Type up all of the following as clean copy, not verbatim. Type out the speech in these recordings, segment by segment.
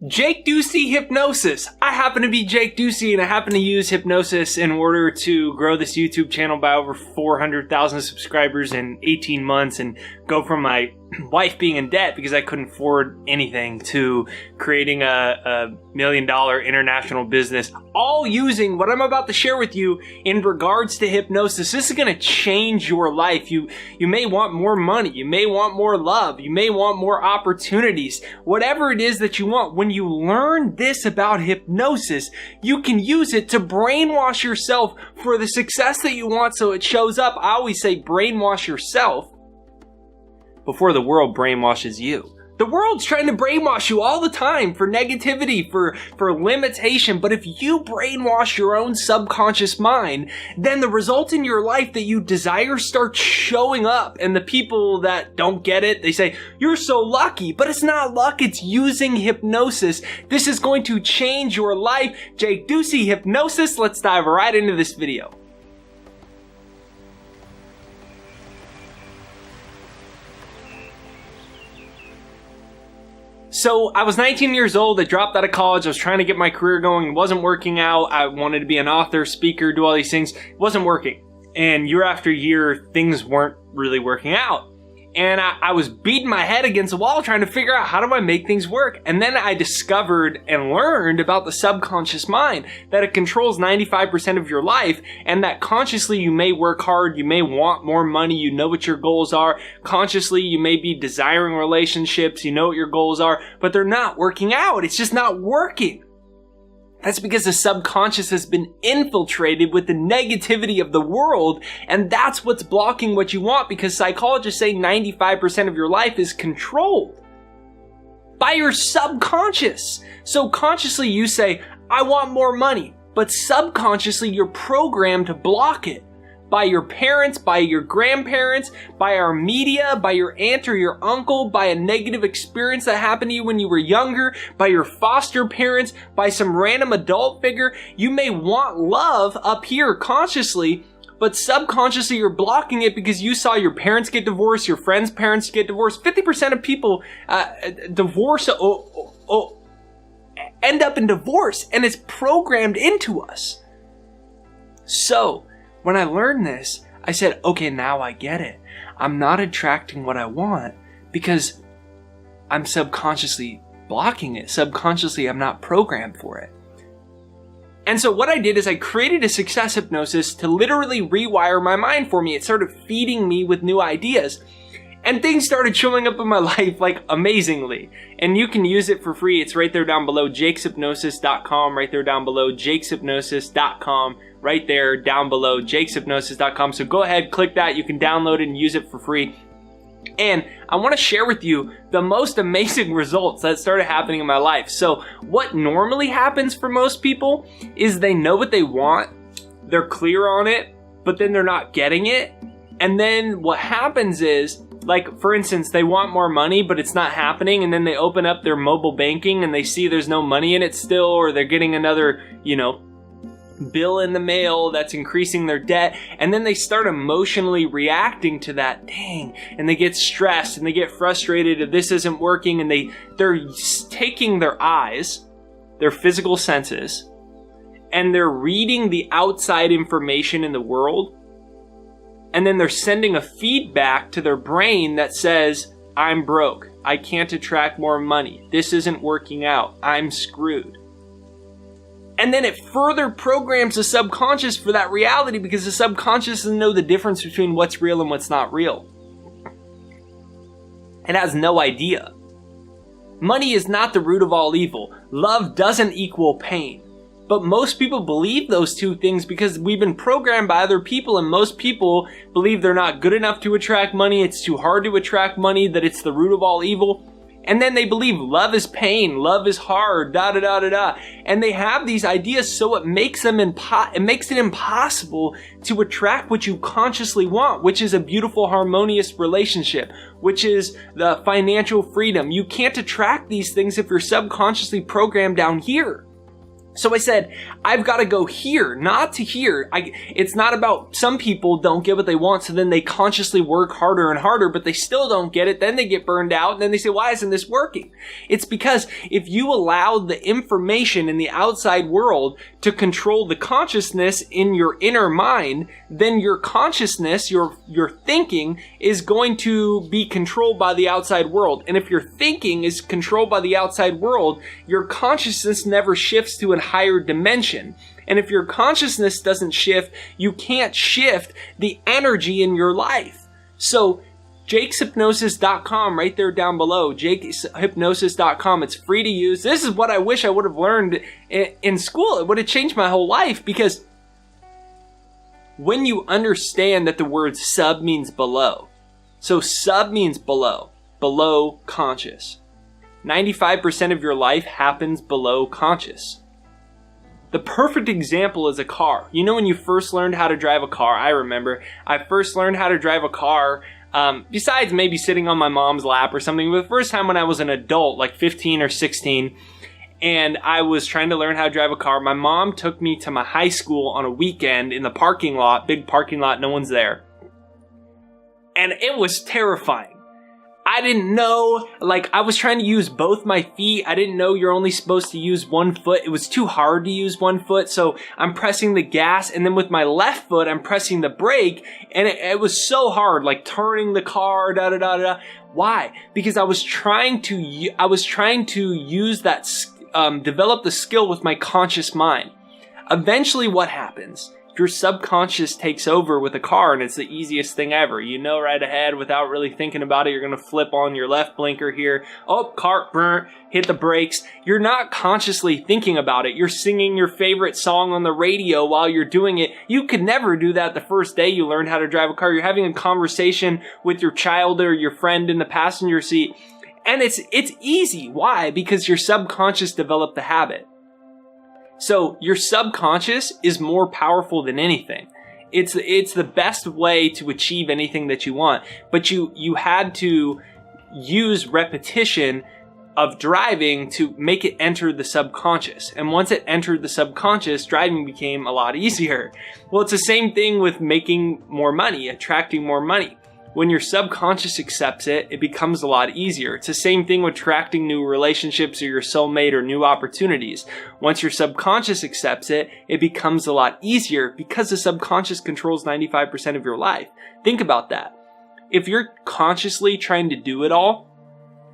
Jake Ducey Hypnosis. I happen to be Jake Ducey, and I happen to use hypnosis in order to grow this YouTube channel by over 400,000 subscribers in 18 months and go from my wife being in debt because I couldn't afford anything to creating a $1 million international business, all using what I'm about to share with you in regards to hypnosis. This is going to change your life. You may want more money. You may want more love. You may want more opportunities. Whatever it is that you want, when you learn this about hypnosis, you can use it to brainwash yourself for the success that you want so it shows up. I always say brainwash yourself before the world brainwashes you. The world's trying to brainwash you all the time for negativity, for limitation. But if you brainwash your own subconscious mind, then the results in your life that you desire start showing up. And the people that don't get it, they say, you're so lucky. But it's not luck, it's using hypnosis. This is going to change your life. Jake Ducey Hypnosis. Let's dive right into this video. So I was 19 years old, I dropped out of college, I was trying to get my career going, it wasn't working out, I wanted to be an author, speaker, do all these things, it wasn't working. And year after year, things weren't really working out. And I was beating my head against the wall trying to figure out how do I make things work. And then I discovered and learned about the subconscious mind, that it controls 95% of your life, and that consciously you may work hard, you may want more money, you know what your goals are. Consciously you may be desiring relationships, you know what your goals are, but they're not working out. It's just not working. That's because the subconscious has been infiltrated with the negativity of the world, and that's what's blocking what you want, because psychologists say 95% of your life is controlled by your subconscious. So consciously you say, I want more money, but subconsciously you're programmed to block it. By your parents, by your grandparents, by our media, by your aunt or your uncle, by a negative experience that happened to you when you were younger, by your foster parents, by some random adult figure. You may want love up here consciously, but subconsciously you're blocking it because you saw your parents get divorced, your friends' parents get divorced. 50% of people divorce end up in divorce, and it's programmed into us. So when I learned this, I said, okay, now I get it. I'm not attracting what I want because I'm subconsciously blocking it. Subconsciously, I'm not programmed for it. And so what I did is I created a success hypnosis to literally rewire my mind for me. It started feeding me with new ideas. And things started showing up in my life like amazingly. And you can use it for free. It's right there down below, jakeshypnosis.com, right there down below, jakeshypnosis.com, right there down below, jakeshypnosis.com. So go ahead, click that. You can download it and use it for free. And I want to share with you the most amazing results that started happening in my life. So what normally happens for most people is they know what they want, they're clear on it, but then they're not getting it. And then what happens is, like, for instance, they want more money, but it's not happening, and then they open up their mobile banking and they see there's no money in it still, or they're getting another, bill in the mail that's increasing their debt, and then they start emotionally reacting to that, dang, and they get stressed and they get frustrated if this isn't working, and they're taking their eyes, their physical senses, and they're reading the outside information in the world, and then they're sending a feedback to their brain that says, I'm broke, I can't attract more money, this isn't working out, I'm screwed. And then it further programs the subconscious for that reality, because the subconscious doesn't know the difference between what's real and what's not real. It has no idea. Money is not the root of all evil. Love doesn't equal pain. But most people believe those two things because we've been programmed by other people, and most people believe they're not good enough to attract money, it's too hard to attract money, that it's the root of all evil. And then they believe love is pain, love is hard, da-da-da-da-da. And they have these ideas, so it makes it impossible to attract what you consciously want, which is a beautiful, harmonious relationship, which is the financial freedom. You can't attract these things if you're subconsciously programmed down here. So I said, I've got to go here, not to here. It's not about, some people don't get what they want, so then they consciously work harder and harder, but they still don't get it. Then they get burned out, and then they say, why isn't this working? It's because if you allow the information in the outside world to control the consciousness in your inner mind, then your consciousness, your thinking is going to be controlled by the outside world. And if your thinking is controlled by the outside world, your consciousness never shifts to a higher dimension. And if your consciousness doesn't shift, you can't shift the energy in your life. So jakeshypnosis.com, right there down below, jakeshypnosis.com. It's free to use. This is what I wish I would have learned in school. It would have changed my whole life, because when you understand that the word sub means below. So sub means below conscious. 95% of your life happens below conscious. The perfect example is a car. You know, when you first learned how to drive a car, I remember I first learned how to drive a car, besides maybe sitting on my mom's lap or something, but the first time when I was an adult, like 15 or 16, and I was trying to learn how to drive a car, my mom took me to my high school on a weekend in the parking lot, big parking lot, no one's there. And it was terrifying. I didn't know, I was trying to use both my feet. I didn't know you're only supposed to use one foot. It was too hard to use one foot, so I'm pressing the gas, and then with my left foot, I'm pressing the brake, and it was so hard, turning the car, da-da-da-da. Why? Because I was trying to use that, develop the skill with my conscious mind. Eventually, what happens? Your subconscious takes over with a car, and it's the easiest thing ever. You know right ahead without really thinking about it. You're going to flip on your left blinker here. Oh, car burnt. Hit the brakes. You're not consciously thinking about it. You're singing your favorite song on the radio while you're doing it. You could never do that the first day you learn how to drive a car. You're having a conversation with your child or your friend in the passenger seat. And it's easy. Why? Because your subconscious developed the habit. So your subconscious is more powerful than anything. It's the best way to achieve anything that you want. But you had to use repetition of driving to make it enter the subconscious. And once it entered the subconscious, driving became a lot easier. Well, it's the same thing with making more money, attracting more money. When your subconscious accepts it, it becomes a lot easier. It's the same thing with attracting new relationships or your soulmate or new opportunities. Once your subconscious accepts it, it becomes a lot easier because the subconscious controls 95% of your life. Think about that. If you're consciously trying to do it all,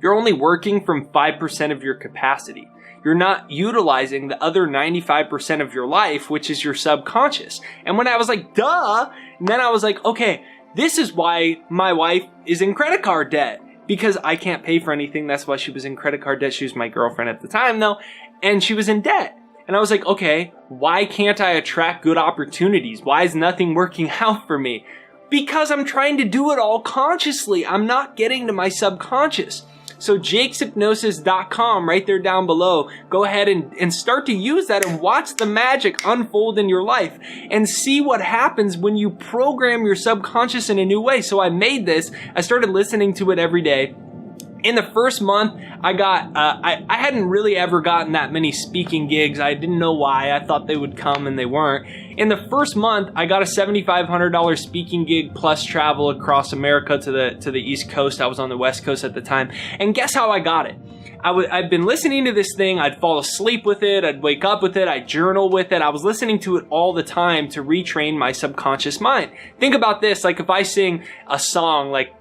you're only working from 5% of your capacity. You're not utilizing the other 95% of your life, which is your subconscious. And when I was like, duh, and then I was like, okay, this is why my wife is in credit card debt, because I can't pay for anything. That's why she was in credit card debt. She was my girlfriend at the time, though, and she was in debt. And I was like, okay, why can't I attract good opportunities? Why is nothing working out for me? Because I'm trying to do it all consciously. I'm not getting to my subconscious. So jakeshypnosis.com, right there down below. Go ahead and start to use that and watch the magic unfold in your life and see what happens when you program your subconscious in a new way. So I made this. I started listening to it every day. In the first month, I hadn't really ever gotten that many speaking gigs. I didn't know why. I thought they would come and they weren't. In the first month, I got a $7,500 speaking gig plus travel across America to the East Coast. I was on the West Coast at the time. And guess how I got it? I'd been listening to this thing. I'd fall asleep with it. I'd wake up with it. I'd journal with it. I was listening to it all the time to retrain my subconscious mind. Think about this. Like if I sing a song like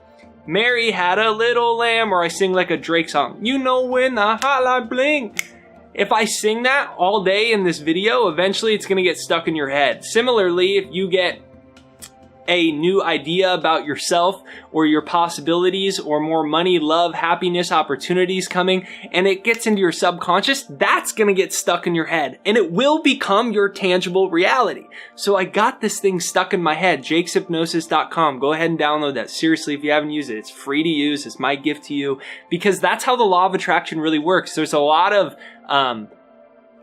Mary had a little lamb, or I sing like a Drake song, you know when the highlight bling. If I sing that all day in this video, eventually it's going to get stuck in your head. Similarly, if you get a new idea about yourself or your possibilities or more money, love, happiness, opportunities coming, and it gets into your subconscious, that's going to get stuck in your head and it will become your tangible reality. So I got this thing stuck in my head, jakeshypnosis.com. Go ahead and download that. Seriously, if you haven't used it, it's free to use. It's my gift to you because that's how the law of attraction really works. There's a lot of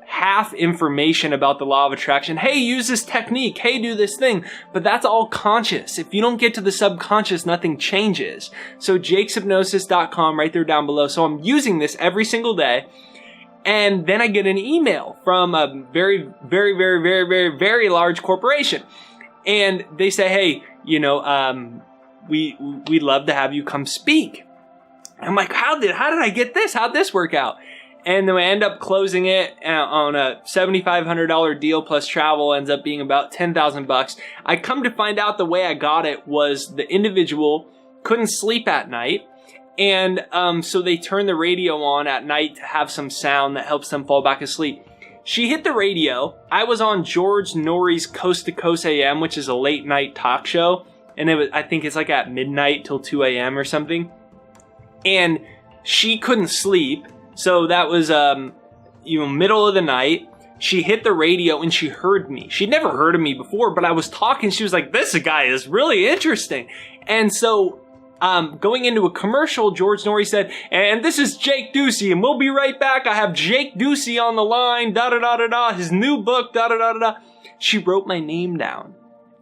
half information about the law of attraction. Hey, use this technique. Hey, do this thing. But that's all conscious. If you don't get to the subconscious, nothing changes. So jakeshypnosis.com, right there down below. So I'm using this every single day. And then I get an email from a very, very, very, very, very, very large corporation. And they say, hey, we'd love to have you come speak. I'm like, how did I get this? How'd this work out? And then we end up closing it on a $7,500 deal plus travel, ends up being about $10,000. I come to find out the way I got it was the individual couldn't sleep at night. And so they turned the radio on at night to have some sound that helps them fall back asleep. She hit the radio. I was on George Norrie's Coast to Coast AM, which is a late night talk show. And I think it's like at midnight till 2 a.m. or something. And she couldn't sleep. So that was, middle of the night. She hit the radio and she heard me. She'd never heard of me before, but I was talking. She was like, this guy is really interesting. And so, going into a commercial, George Norrie said, and this is Jake Ducey, and we'll be right back. I have Jake Ducey on the line, da-da-da-da-da, his new book, da-da-da-da-da. She wrote my name down.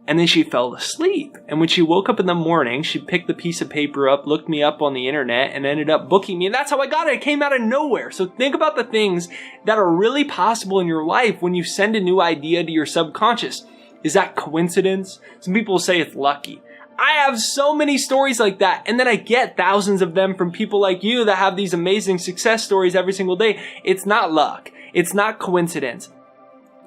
And then she fell asleep. And when she woke up in the morning, she picked the piece of paper up, looked me up on the internet, and ended up booking me. And that's how I got it. It came out of nowhere. So think about the things that are really possible in your life when you send a new idea to your subconscious. Is that coincidence? Some people say it's lucky. I have so many stories like that. And then I get thousands of them from people like you that have these amazing success stories every single day. It's not luck. It's not coincidence.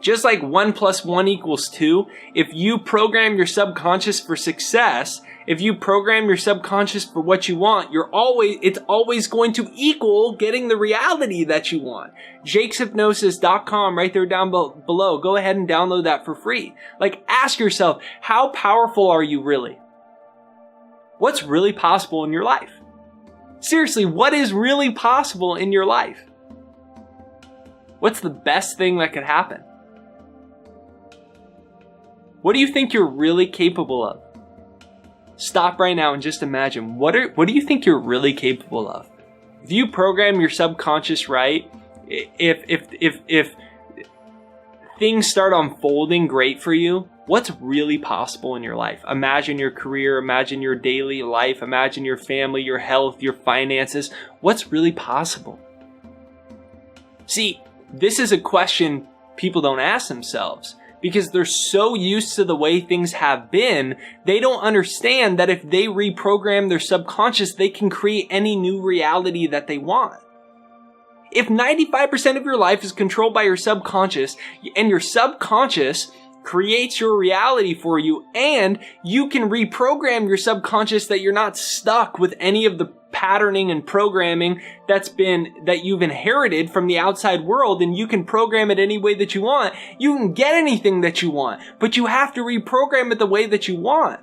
Just like 1 + 1 = 2, if you program your subconscious for success, if you program your subconscious for what you want, it's always going to equal getting the reality that you want. jakeshypnosis.com, right there down below. Go ahead and download that for free. Like, ask yourself, how powerful are you really? What's really possible in your life? Seriously, what is really possible in your life? What's the best thing that could happen? What do you think you're really capable of? Stop right now and just imagine, what do you think you're really capable of? If you program your subconscious right, if things start unfolding great for you, what's really possible in your life? Imagine your career, imagine your daily life, imagine your family, your health, your finances. What's really possible? See, this is a question people don't ask themselves. Because they're so used to the way things have been, they don't understand that if they reprogram their subconscious, they can create any new reality that they want. If 95% of your life is controlled by your subconscious, and your subconscious creates your reality for you, and you can reprogram your subconscious that you're not stuck with any of the patterning and programming that you've inherited from the outside world, and you can program it any way that you want. You can get anything that you want, but you have to reprogram it the way that you want.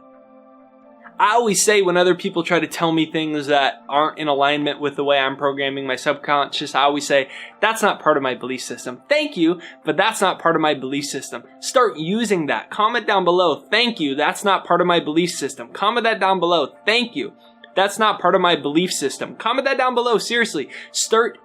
I always say when other people try to tell me things that aren't in alignment with the way I'm programming my subconscious, I always say, that's not part of my belief system. Thank you, but that's not part of my belief system. Start using that. Comment down below, thank you, that's not part of my belief system. Comment that down below, thank you. That's not part of my belief system. Comment that down below, seriously. Start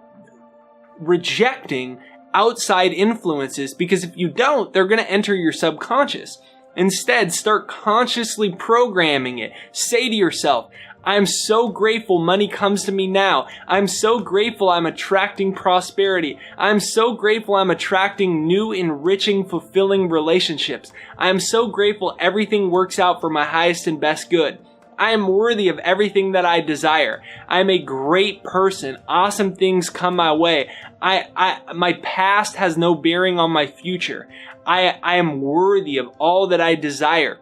rejecting outside influences, because if you don't, they're going to enter your subconscious. Instead, start consciously programming it. Say to yourself, I'm so grateful money comes to me now. I'm so grateful I'm attracting prosperity. I'm so grateful I'm attracting new, enriching, fulfilling relationships. I'm so grateful everything works out for my highest and best good. I am worthy of everything that I desire. I'm a great person. Awesome things come my way. My past has no bearing on my future. I am worthy of all that I desire.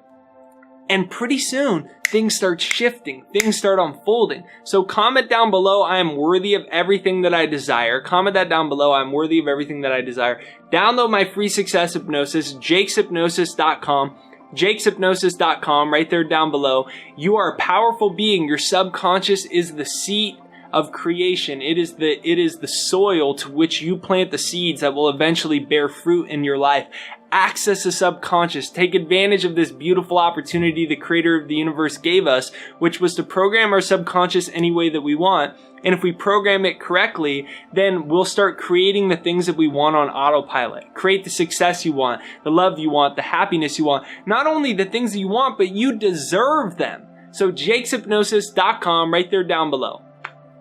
And pretty soon, things start shifting. Things start unfolding. So comment down below, I am worthy of everything that I desire. Comment that down below, I'm worthy of everything that I desire. Download my free success hypnosis, jakeshypnosis.com. jakeshypnosis.com, right there down below. You are a powerful being. Your subconscious is the seat of creation. It is the soil to which you plant the seeds that will eventually bear fruit in your life. Access the subconscious. Take advantage of this beautiful opportunity the creator of the universe gave us, which was to program our subconscious any way that we want. And if we program it correctly, then we'll start creating the things that we want on autopilot. Create the success you want, the love you want, the happiness you want. Not only the things that you want, but you deserve them. So jakeshypnosis.com, right there down below.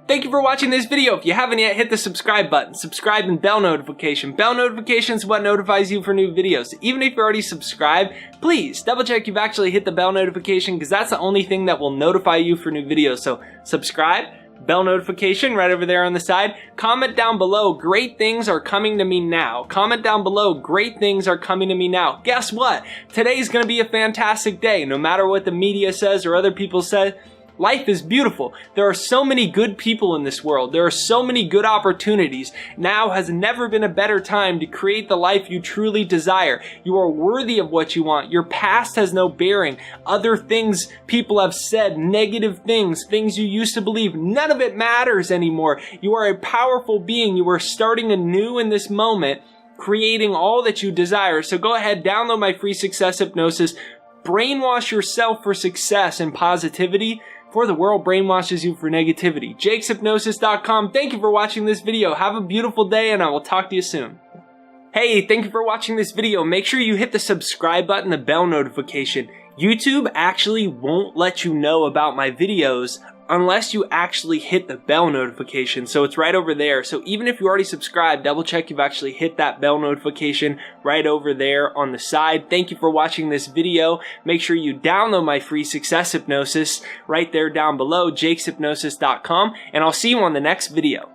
Thank you for watching this video. If you haven't yet, hit the subscribe button. Subscribe and bell notification. Bell notification is what notifies you for new videos. Even if you're already subscribed, please double check you've actually hit the bell notification, because that's the only thing that will notify you for new videos. So subscribe, bell notification right over there on the side. Comment down below, great things are coming to me now. Comment down below, great things are coming to me now. Guess what? Today's gonna be a fantastic day. No matter what the media says or other people say, life is beautiful. There are so many good people in this world. There are so many good opportunities. Now has never been a better time to create the life you truly desire. You are worthy of what you want. Your past has no bearing. Other things people have said, negative things you used to believe, none of it matters anymore. You are a powerful being. You are starting anew in this moment, creating all that you desire. So go ahead, download my free success hypnosis. Brainwash yourself for success and positivity, for the world brainwashes you for negativity. jakeshypnosis.com. Thank you for watching this video. Have a beautiful day, and I will talk to you soon. Hey, thank you for watching this video. Make sure you hit the subscribe button, the bell notification. YouTube actually won't let you know about my videos unless you actually hit the bell notification. So it's right over there. So even if you already subscribed, double check you've actually hit that bell notification right over there on the side. Thank you for watching this video. Make sure you download my free success hypnosis right there down below, jakeshypnosis.com, and I'll see you on the next video.